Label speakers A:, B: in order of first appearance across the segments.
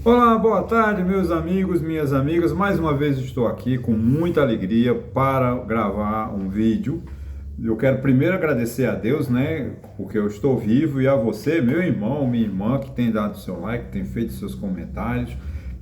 A: Olá, boa tarde, meus amigos, minhas amigas. Mais uma vez estou aqui com muita alegria para gravar um vídeo. Eu quero primeiro agradecer a Deus, né, porque eu estou vivo, e a você, meu irmão, minha irmã, que tem dado seu like, tem feito seus comentários.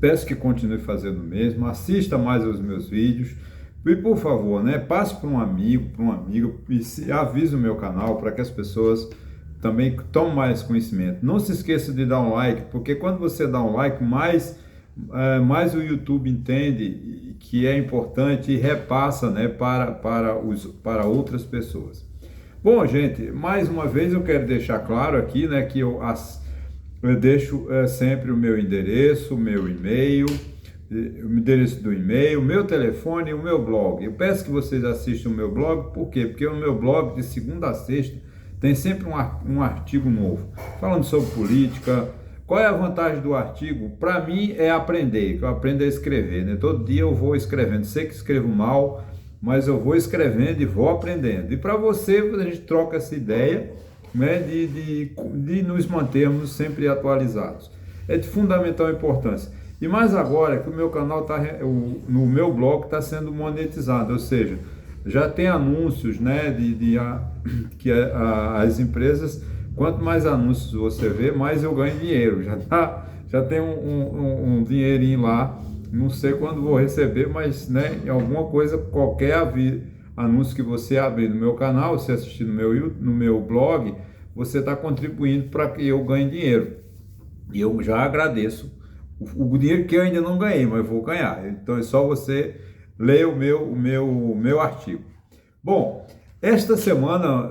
A: Peço que continue fazendo o mesmo, assista mais aos meus vídeos. E por favor, né, passe para um amigo, para uma amiga, e avise o meu canal para que as pessoas também tomem mais conhecimento. Não se esqueça de dar um like, porque quando você dá um like, mais o YouTube entende que é importante e repassa, né, para outras pessoas. Bom, gente, mais uma vez eu quero deixar claro aqui, né, que eu deixo sempre o meu endereço, o meu e-mail, o endereço do e-mail, o meu telefone e o meu blog. Eu peço que vocês assistam o meu blog, por quê? Porque o meu blog, de segunda a sexta, tem sempre um artigo novo, falando sobre política. Qual é a vantagem do artigo? Para mim é aprender, que eu aprendo a escrever, né? Todo dia eu vou escrevendo, sei que escrevo mal, mas eu vou escrevendo e vou aprendendo. E para você, a gente troca essa ideia, né, de nos mantermos sempre atualizados. É de fundamental importância. E mais agora que o meu canal no meu blog está sendo monetizado, ou seja, já tem anúncios, né, que as empresas, quanto mais anúncios você vê, mais eu ganho dinheiro. Já tem um dinheirinho lá, não sei quando vou receber, mas, né, alguma coisa, qualquer anúncio que você abrir no meu canal, você assistir no meu blog, você está contribuindo para que eu ganhe dinheiro. E eu já agradeço o dinheiro que eu ainda não ganhei, mas vou ganhar. Então é só você ler o meu artigo. Bom, esta semana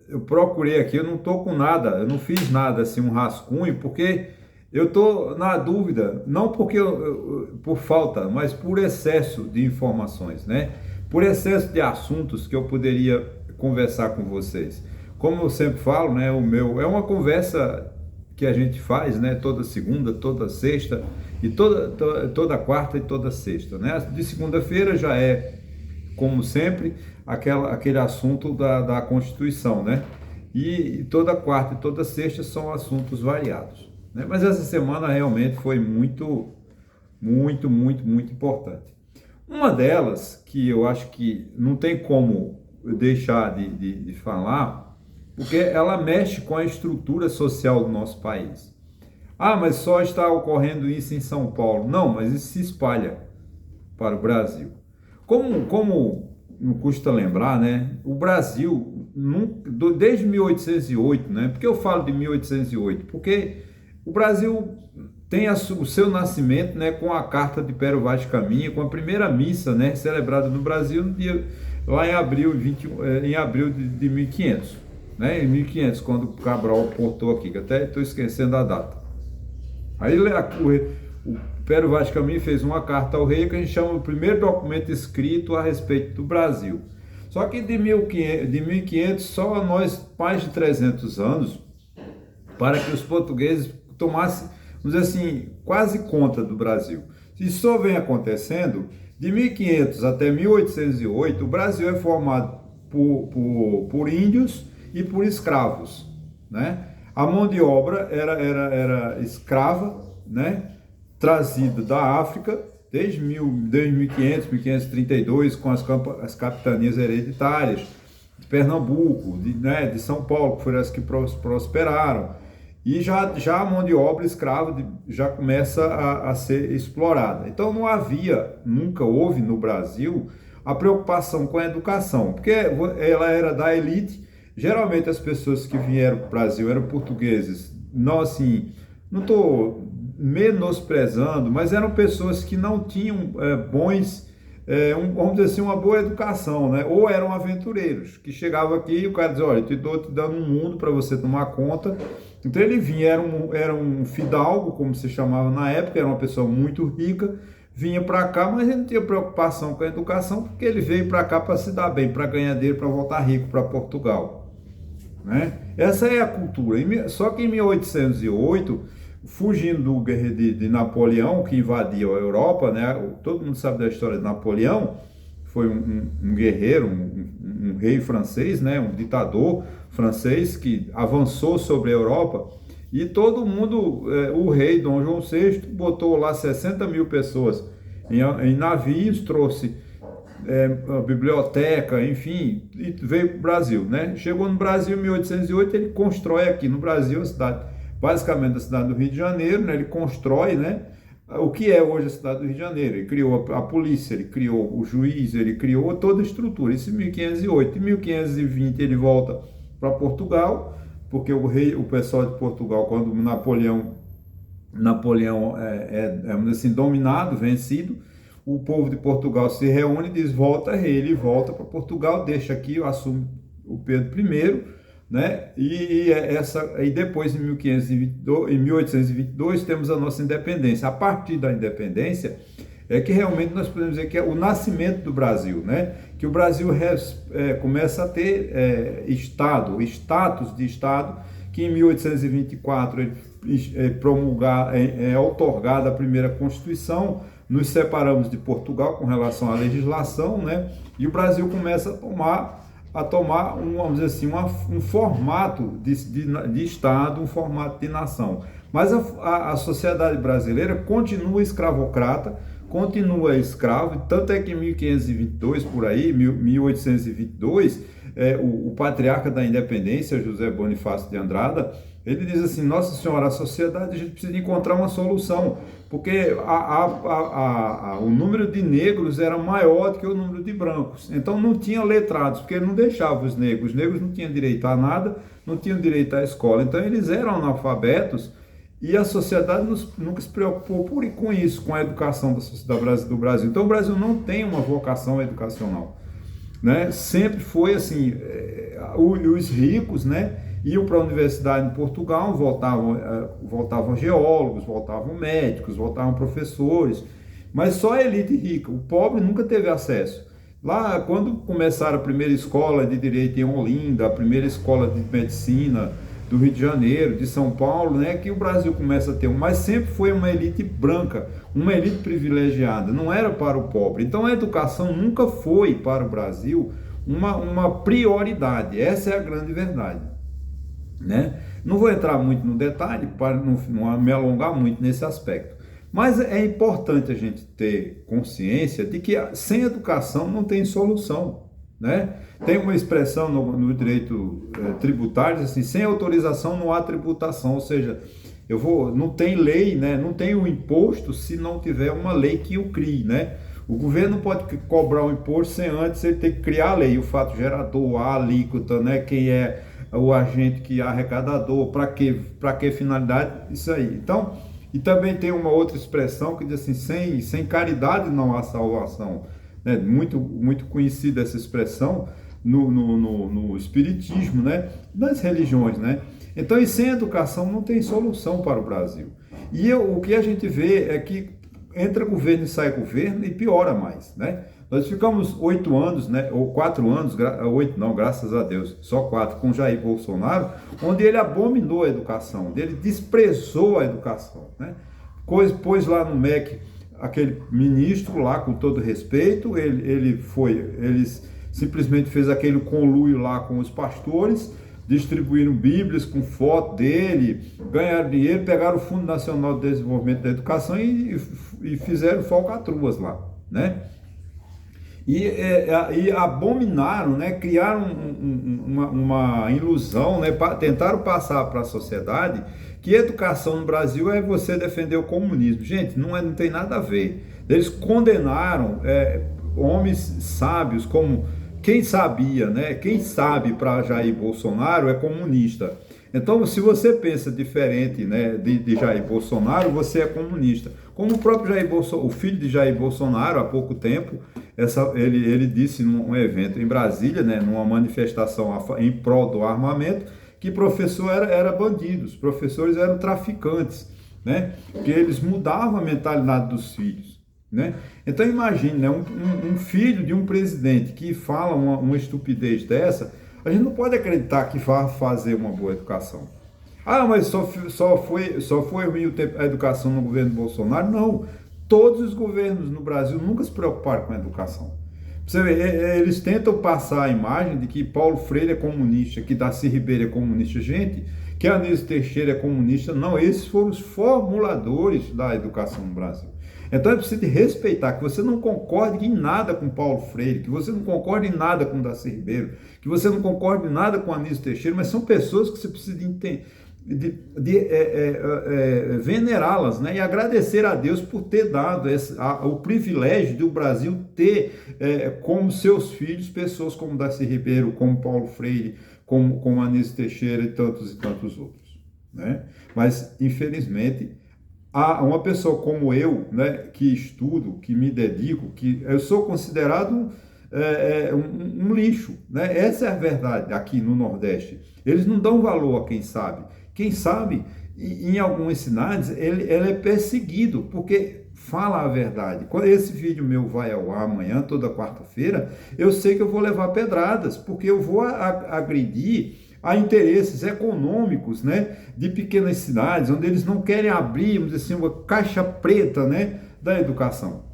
A: eu procurei aqui, eu não estou com nada, eu não fiz nada assim, um rascunho, porque eu estou na dúvida, não porque por falta, mas por excesso de informações, né? Por excesso de assuntos que eu poderia conversar com vocês. Como eu sempre falo, né, é uma conversa que a gente faz, né, toda segunda, toda sexta, e toda quarta e toda sexta, né? De segunda-feira já é, como sempre, aquele assunto da Constituição, né? E toda quarta e toda sexta são assuntos variados, né? Mas essa semana realmente foi muito importante. Uma delas, que eu acho que não tem como deixar de falar, porque ela mexe com a estrutura social do nosso país. Ah, mas só está ocorrendo isso em São Paulo. Não, mas isso se espalha para o Brasil. Como não custa lembrar, né? O Brasil, desde 1808, né? Por que eu falo de 1808? Porque o Brasil tem o seu nascimento, né, com a Carta de Pero Vaz de Caminha, com a primeira missa, né, celebrada no Brasil lá em abril, em abril de 1500, né? Em 1500, quando Cabral portou aqui, que até estou esquecendo a data. Aí o Pero Vaz de Caminha fez uma carta ao rei, que a gente chama o primeiro documento escrito a respeito do Brasil. Só que de 1500, só nós, mais de 300 anos, para que os portugueses tomassem, vamos dizer assim, quase conta do Brasil. Isso só vem acontecendo de 1500 até 1808, o Brasil é formado por índios e por escravos, né? A mão de obra era escrava, né, trazida da África desde 1500, 1532, com as capitanias hereditárias de Pernambuco, de São Paulo, que foram as que prosperaram. E já a mão de obra escrava já começa a ser explorada. Então nunca houve no Brasil a preocupação com a educação, porque ela era da elite. Geralmente as pessoas que vieram para o Brasil eram portugueses, não assim, não estou menosprezando, mas eram pessoas que não tinham vamos dizer assim, uma boa educação, né? Ou eram aventureiros, que chegavam aqui e o cara dizia, olha, eu estou te dando um mundo para você tomar conta. Então ele vinha, era um fidalgo, como se chamava na época, era uma pessoa muito rica, vinha para cá, mas ele não tinha preocupação com a educação, porque ele veio para cá para se dar bem, para ganhar dinheiro, para voltar rico para Portugal, né? Essa é a cultura. Só que em 1808, fugindo do guerreiro de Napoleão, que invadiu a Europa, né? Todo mundo sabe da história de Napoleão, foi um guerreiro, um rei francês, né? Um ditador francês que avançou sobre a Europa E todo mundo, o rei Dom João VI botou lá 60 mil pessoas em navios, trouxe a biblioteca, enfim, e veio para o Brasil, né? Chegou no Brasil em 1808, ele constrói aqui no Brasil a cidade, basicamente a cidade do Rio de Janeiro, né? Ele constrói, né? O que é hoje a cidade do Rio de Janeiro. Ele criou a polícia, ele criou o juiz, ele criou toda a estrutura. Isso em 1508. Em 1520 ele volta para Portugal, porque o pessoal de Portugal, quando Napoleão assim, dominado, vencido, o povo de Portugal se reúne e diz, volta rei, ele volta para Portugal, deixa aqui, assume o Pedro I, né? E depois, em 1822, temos a nossa independência. A partir da independência, é que realmente nós podemos dizer que é o nascimento do Brasil, né? Que o Brasil começa a ter status de Estado, que em 1824 é outorgada a primeira Constituição, nos separamos de Portugal com relação à legislação, né? E o Brasil começa a tomar vamos dizer assim, um formato de Estado, um formato de nação. Mas a sociedade brasileira continua escravocrata, continua escravo, tanto é que em 1522, por aí, 1822, o patriarca da independência, José Bonifácio de Andrada, ele diz assim, Nossa Senhora, a sociedade, a gente precisa encontrar uma solução, porque o número de negros era maior do que o número de brancos, então não tinha letrados, porque ele não deixava os negros não tinham direito a nada, não tinham direito à escola, então eles eram analfabetos, e a sociedade nunca se preocupou com isso, com a educação do Brasil. Então o Brasil não tem uma vocação educacional, né? Sempre foi assim, os ricos, né, iam para a universidade em Portugal, voltavam geólogos, voltavam médicos, voltavam professores, mas só a elite rica, o pobre nunca teve acesso. Lá, quando começaram a primeira escola de direito em Olinda, a primeira escola de medicina do Rio de Janeiro, de São Paulo, né, que o Brasil começa a ter mas sempre foi uma elite branca, uma elite privilegiada, não era para o pobre. Então a educação nunca foi para o Brasil uma prioridade, essa é a grande verdade, né? Não vou entrar muito no detalhe para não me alongar muito nesse aspecto, mas é importante a gente ter consciência de que sem educação não tem solução, né? Tem uma expressão no direito tributário, assim, sem autorização não há tributação, ou seja, não tem lei, né? Não tem o imposto se não tiver uma lei que o crie, né? O governo não pode cobrar um imposto sem antes ele ter que criar a lei, o fato gerador, a alíquota, né? Quem é o agente que é arrecadador, para que finalidade, isso aí. Então, e também tem uma outra expressão que diz assim, sem caridade não há salvação, né? Muito conhecida essa expressão no espiritismo, né? Nas religiões, né? Então, e sem educação não tem solução para o Brasil. E o que a gente vê é que entra governo e sai governo e piora mais, né? Nós ficamos 8 anos, né, ou 4 anos, 8 não, graças a Deus, só 4, com Jair Bolsonaro, onde ele abominou a educação, ele desprezou a educação, né? Pôs lá no MEC aquele ministro lá, com todo respeito, ele simplesmente fez aquele conluio lá com os pastores, distribuíram bíblias com foto dele, ganharam dinheiro, pegaram o Fundo Nacional de Desenvolvimento da Educação e fizeram falcatruas lá, né? E abominaram, né? Criaram uma ilusão, né? Tentaram passar para a sociedade que educação no Brasil é você defender o comunismo. Gente, não tem nada a ver. Eles condenaram homens sábios como quem sabia, né? Quem sabe para Jair Bolsonaro é comunista. Então, se você pensa diferente, né, de Jair Bolsonaro, você é comunista. Como o próprio Jair Bolsonaro, o filho de Jair Bolsonaro, há pouco tempo, ele disse num evento em Brasília, né, numa manifestação em prol do armamento, que professor era bandido, os professores eram traficantes, né, que eles mudavam a mentalidade dos filhos, né? Então imagine, né, um filho de um presidente que fala uma estupidez dessa, a gente não pode acreditar que vai fazer uma boa educação. Ah, mas só foi ruim a educação no governo Bolsonaro? Não, todos os governos no Brasil nunca se preocuparam com a educação. Você vê, eles tentam passar a imagem de que Paulo Freire é comunista, que Darcy Ribeiro é comunista. Gente, que Anísio Teixeira é comunista. Não, esses foram os formuladores da educação no Brasil. Então é preciso respeitar, que você não concorde em nada com Paulo Freire, que você não concorde em nada com Darcy Ribeiro, que você não concorde em nada com Anísio Teixeira, mas são pessoas que você precisa venerá-las, né? E agradecer a Deus por ter dado o privilégio do Brasil ter como seus filhos pessoas como Darcy Ribeiro, como Paulo Freire, como Anísio Teixeira e tantos outros, né? Mas, infelizmente, uma pessoa como eu, né, que estudo, que me dedico, que eu sou considerado um lixo, né? Essa é a verdade aqui no Nordeste. Eles não dão valor a quem sabe. Quem sabe, em algumas cidades, ele é perseguido, porque fala a verdade. Quando esse vídeo meu vai ao ar amanhã, toda quarta-feira, eu sei que eu vou levar pedradas, porque eu vou agredir a interesses econômicos, né, de pequenas cidades, onde eles não querem abrir, vamos dizer assim, uma caixa preta, né, da educação.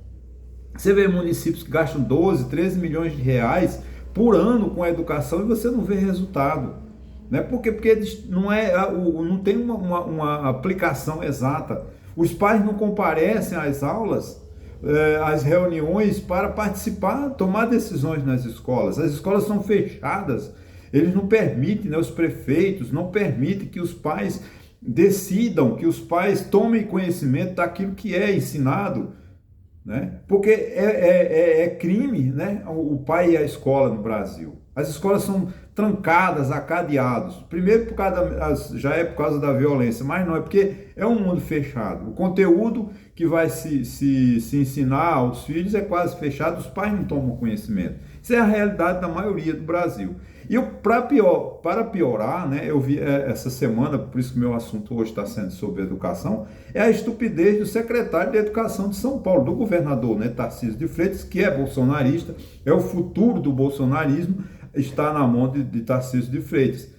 A: Você vê municípios que gastam 12, 13 milhões de reais por ano com a educação e você não vê resultado. Né? Por quê? Porque não tem uma aplicação exata. Os pais não comparecem às aulas, às reuniões para participar, tomar decisões nas escolas. As escolas são fechadas. Eles não permitem, né, os prefeitos não permitem que os pais decidam, que os pais tomem conhecimento daquilo que é ensinado, né? Porque é crime, né, o pai e a escola no Brasil. As escolas são trancadas, acadeados. Primeiro, já é por causa da violência, mas não, é porque é um mundo fechado. O conteúdo que vai se ensinar aos filhos é quase fechado, os pais não tomam conhecimento. Isso é a realidade da maioria do Brasil. E para piorar, né, eu vi essa semana, por isso que meu assunto hoje está sendo sobre educação, é a estupidez do secretário de Educação de São Paulo, do governador, né, Tarcísio de Freitas, que é bolsonarista, é o futuro do bolsonarismo, está na mão de Tarcísio de Freitas.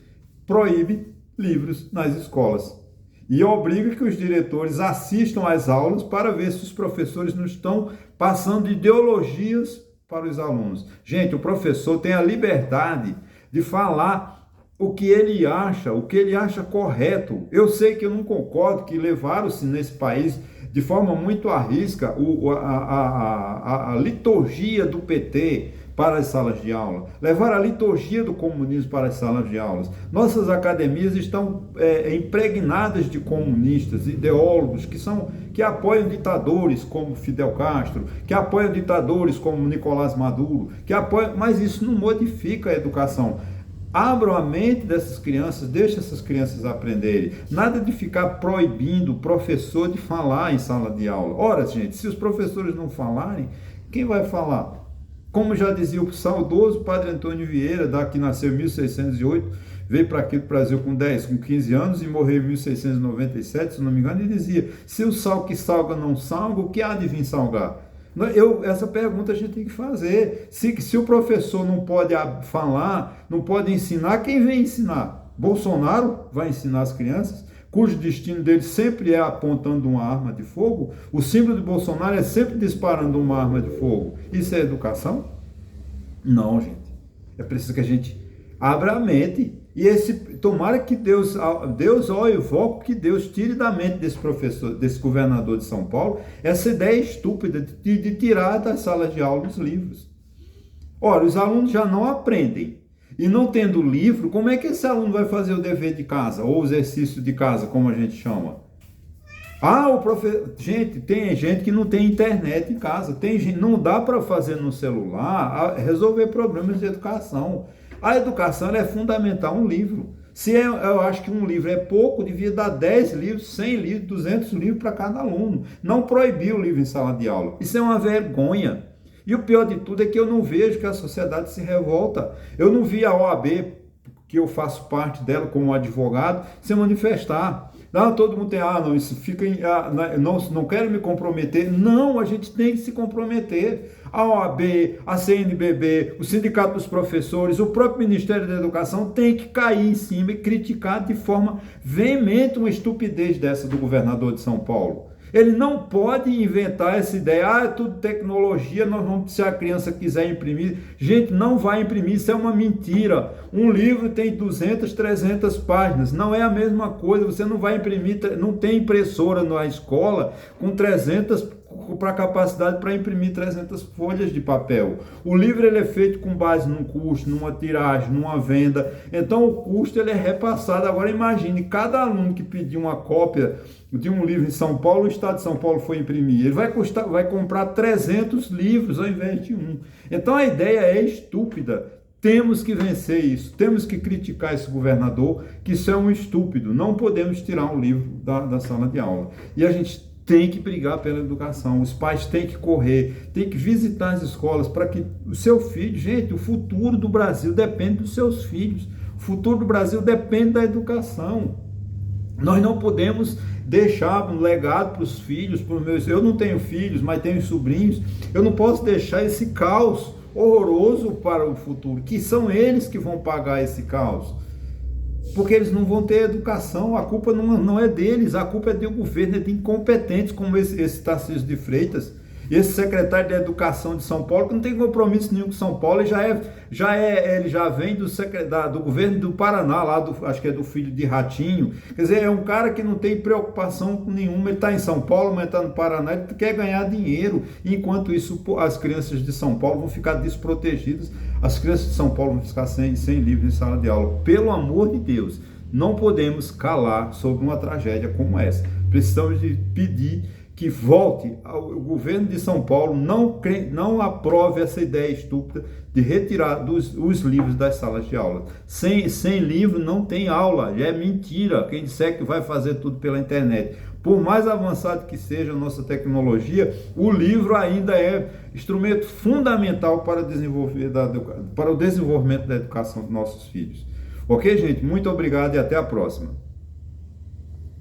A: Proíbe livros nas escolas e obriga que os diretores assistam às aulas para ver se os professores não estão passando ideologias para os alunos. Gente, o professor tem a liberdade de falar o que ele acha correto. Eu sei que eu não concordo que levaram-se nesse país de forma muito arrisca a liturgia do PT para as salas de aula, levar a liturgia do comunismo para as salas de aulas. Nossas academias estão impregnadas de comunistas, ideólogos que apoiam ditadores como Fidel Castro, que apoiam ditadores como Nicolás Maduro, mas isso não modifica a educação. Abram a mente dessas crianças, deixem essas crianças aprenderem. Nada de ficar proibindo o professor de falar em sala de aula. Ora, gente, se os professores não falarem, quem vai falar? Como já dizia o saudoso Padre Antônio Vieira, que nasceu em 1608, veio para aqui do Brasil com 15 anos e morreu em 1697, se não me engano, e dizia: se o sal que salga não salga, o que há de vir salgar? Essa pergunta a gente tem que fazer. Se o professor não pode falar, não pode ensinar, quem vem ensinar? Bolsonaro vai ensinar as crianças, cujo destino dele sempre é apontando uma arma de fogo? O símbolo de Bolsonaro é sempre disparando uma arma de fogo. Isso é educação? Não, gente. É preciso que a gente abra a mente. E tomara que Deus, eu invoco que Deus tire da mente desse professor, desse governador de São Paulo, essa ideia estúpida de tirar das salas de aula os livros. Ora, os alunos já não aprendem. E não tendo livro, como é que esse aluno vai fazer o dever de casa, ou o exercício de casa, como a gente chama? Gente, tem gente que não tem internet em casa, não dá para fazer no celular, resolver problemas de educação. A educação é fundamental, um livro. Eu acho que um livro é pouco, devia dar 10 livros, 100 livros, 200 livros para cada aluno. Não proibir o livro em sala de aula. Isso é uma vergonha. E o pior de tudo é que eu não vejo que a sociedade se revolta. Eu não vi a OAB, que eu faço parte dela como advogado, se manifestar. Não, todo mundo tem, não, isso fica não quero me comprometer. Não, a gente tem que se comprometer. A OAB, a CNBB, o Sindicato dos Professores, o próprio Ministério da Educação tem que cair em cima e criticar de forma veemente uma estupidez dessa do governador de São Paulo. Ele não pode inventar essa ideia, é tudo tecnologia, nós vamos, se a criança quiser imprimir. Gente, não vai imprimir, isso é uma mentira. Um livro tem 200, 300 páginas, não é a mesma coisa, você não vai imprimir, não tem impressora na escola com 300 para capacidade para imprimir 300 folhas de papel. O livro ele é feito com base num custo, numa tiragem, numa venda. Então o custo ele é repassado. Agora imagine, cada aluno que pedir uma cópia de um livro em São Paulo, o Estado de São Paulo foi imprimir, ele vai comprar 300 livros ao invés de um. Então a ideia é estúpida. Temos que vencer isso, temos que criticar esse governador, que isso é um estúpido. Não podemos tirar um livro da sala de aula. E a gente tem que brigar pela educação, os pais têm que correr, têm que visitar as escolas para que o seu filho, gente, o futuro do Brasil depende dos seus filhos, o futuro do Brasil depende da educação. Nós não podemos deixar um legado para os filhos, para os meus, eu não tenho filhos, mas tenho sobrinhos, eu não posso deixar esse caos horroroso para o futuro, que são eles que vão pagar esse caos. Porque eles não vão ter educação, a culpa não é deles, a culpa é do governo, é de incompetentes como esse Tarcísio de Freitas, esse secretário de Educação de São Paulo, que não tem compromisso nenhum com São Paulo, ele já vem do governo do Paraná, lá acho que é do filho de Ratinho. Quer dizer, é um cara que não tem preocupação nenhuma, ele está em São Paulo, mas está no Paraná, ele quer ganhar dinheiro, enquanto isso as crianças de São Paulo vão ficar desprotegidas, as crianças de São Paulo vão ficar sem livro em sala de aula. Pelo amor de Deus, não podemos calar sobre uma tragédia como essa. Precisamos de pedir que volte o governo de São Paulo, não aprove essa ideia estúpida de retirar os livros das salas de aula. Sem livro não tem aula, já é mentira quem disser que vai fazer tudo pela internet. Por mais avançado que seja a nossa tecnologia, o livro ainda é instrumento fundamental para o desenvolvimento da educação dos nossos filhos. Ok, gente? Muito obrigado e até a próxima.